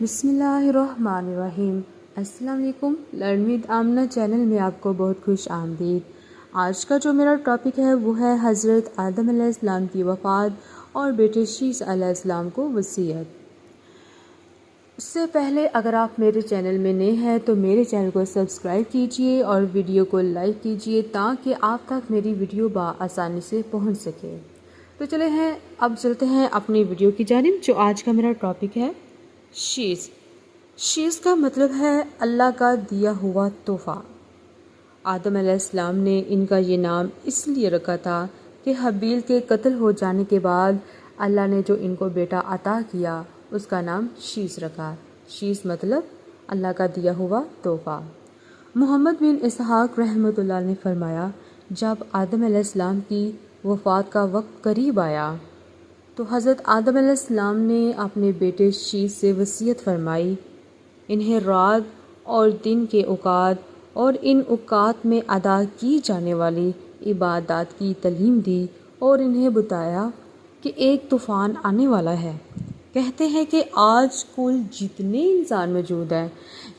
بسم اللہ الرحمن الرحیم۔ السلام علیکم۔ لرن ود آمنہ چینل میں آپ کو بہت خوش آمدید۔ آج کا جو میرا ٹاپک ہے وہ ہے حضرت آدم علیہ السلام کی وفات اور بیٹے شیث علیہ السلام کو وصیت۔ اس سے پہلے اگر آپ میرے چینل میں نئے ہیں تو میرے چینل کو سبسکرائب کیجئے اور ویڈیو کو لائک کیجئے تاکہ آپ تک میری ویڈیو بآسانی سے پہنچ سکے۔ تو اب چلتے ہیں اپنی ویڈیو کی جانب، جو آج کا میرا ٹاپک ہے شیث۔ شیث کا مطلب ہے اللہ کا دیا ہوا تحفہ۔ آدم علیہ السلام نے ان کا یہ نام اس لیے رکھا تھا کہ حابیل کے قتل ہو جانے کے بعد اللہ نے جو ان کو بیٹا عطا کیا اس کا نام شیث رکھا۔ شیث مطلب اللہ کا دیا ہوا تحفہ۔ محمد بن اسحاق رحمۃ اللہ نے فرمایا، جب آدم علیہ السلام کی وفات کا وقت قریب آیا تو حضرت آدم علیہ السلام نے اپنے بیٹے شیث سے وصیت فرمائی، انہیں رات اور دن کے اوقات اور ان اوقات میں ادا کی جانے والی عبادات کی تعلیم دی اور انہیں بتایا کہ ایک طوفان آنے والا ہے۔ کہتے ہیں کہ آج کل جتنے انسان موجود ہیں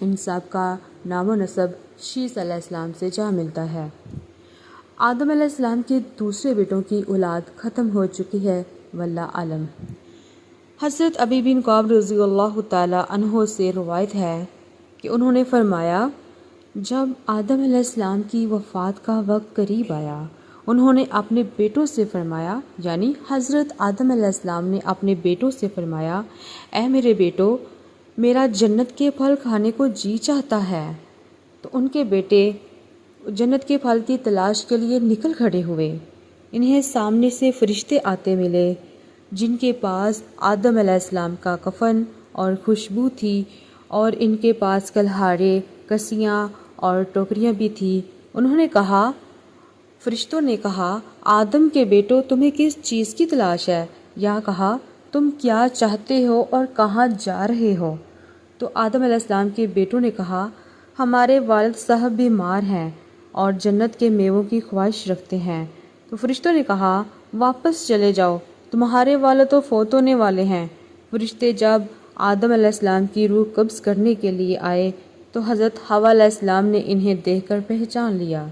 ان سب کا نام و نسب شیث علیہ السلام سے جا ملتا ہے۔ آدم علیہ السلام کے دوسرے بیٹوں کی اولاد ختم ہو چکی ہے، واللہ عالم۔ حضرت ابی بن کعب رضی اللہ تعالی عنہ سے روایت ہے کہ انہوں نے فرمایا، جب آدم علیہ السلام کی وفات کا وقت قریب آیا انہوں نے اپنے بیٹوں سے فرمایا، یعنی حضرت آدم علیہ السلام نے اپنے بیٹوں سے فرمایا، اے میرے بیٹو، میرا جنت کے پھل کھانے کو جی چاہتا ہے۔ تو ان کے بیٹے جنت کے پھل کی تلاش کے لیے نکل کھڑے ہوئے۔ انہیں سامنے سے فرشتے آتے ملے جن کے پاس آدم علیہ السلام کا کفن اور خوشبو تھی، اور ان کے پاس کلہاڑے، کسیاں اور ٹوکریاں بھی تھی۔ انہوں نے کہا، فرشتوں نے کہا، آدم کے بیٹو، تمہیں کس چیز کی تلاش ہے؟ یا کہا، تم کیا چاہتے ہو اور کہاں جا رہے ہو؟ تو آدم علیہ السلام کے بیٹوں نے کہا، ہمارے والد صاحب بیمار ہیں اور جنت کے میووں کی خواہش رکھتے ہیں۔ تو فرشتوں نے کہا، واپس چلے جاؤ، تمہارے والد تو فوت ہونے والے ہیں۔ فرشتے جب آدم علیہ السلام کی روح قبض کرنے کے لیے آئے تو حضرت حوا علیہ السلام نے انہیں دیکھ کر پہچان لیا۔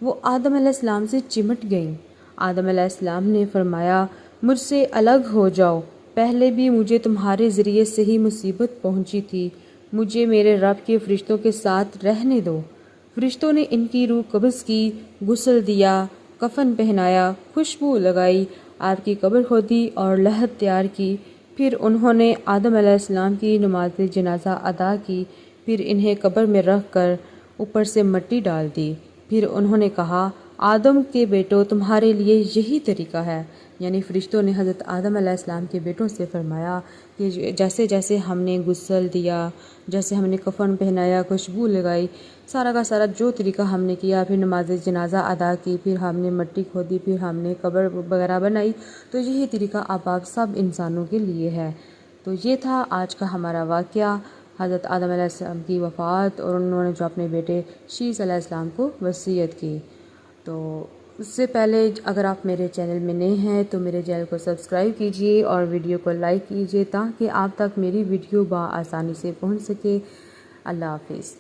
وہ آدم علیہ السلام سے چمٹ گئیں۔ آدم علیہ السلام نے فرمایا، مجھ سے الگ ہو جاؤ، پہلے بھی مجھے تمہارے ذریعے سے ہی مصیبت پہنچی تھی، مجھے میرے رب کے فرشتوں کے ساتھ رہنے دو۔ فرشتوں نے ان کی روح قبض کی، غسل دیا، کفن پہنایا، خوشبو لگائی، آپ کی قبر کھودی اور لحد تیار کی۔ پھر انہوں نے آدم علیہ السلام کی نماز جنازہ ادا کی، پھر انہیں قبر میں رکھ کر اوپر سے مٹی ڈال دی۔ پھر انہوں نے کہا، آدم کے بیٹوں، تمہارے لیے یہی طریقہ ہے۔ یعنی فرشتوں نے حضرت آدم علیہ السلام کے بیٹوں سے فرمایا کہ جیسے جیسے ہم نے غسل دیا، جیسے ہم نے کفن پہنایا، خوشبو لگائی، سارا کا سارا جو طریقہ ہم نے کیا، پھر نماز جنازہ ادا کی، پھر ہم نے مٹی کھودی، پھر ہم نے قبر وغیرہ بنائی، تو یہی طریقہ اب آپ سب انسانوں کے لیے ہے۔ تو یہ تھا آج کا ہمارا واقعہ، حضرت آدم علیہ السلام کی وفات اور انہوں نے جو اپنے بیٹے شیث علیہ السلام کو وصیت کی۔ تو اس سے پہلے اگر آپ میرے چینل میں نئے ہیں تو میرے چینل کو سبسکرائب کیجئے اور ویڈیو کو لائک کیجئے تاکہ آپ تک میری ویڈیو بآسانی سے پہنچ سکے۔ اللہ حافظ۔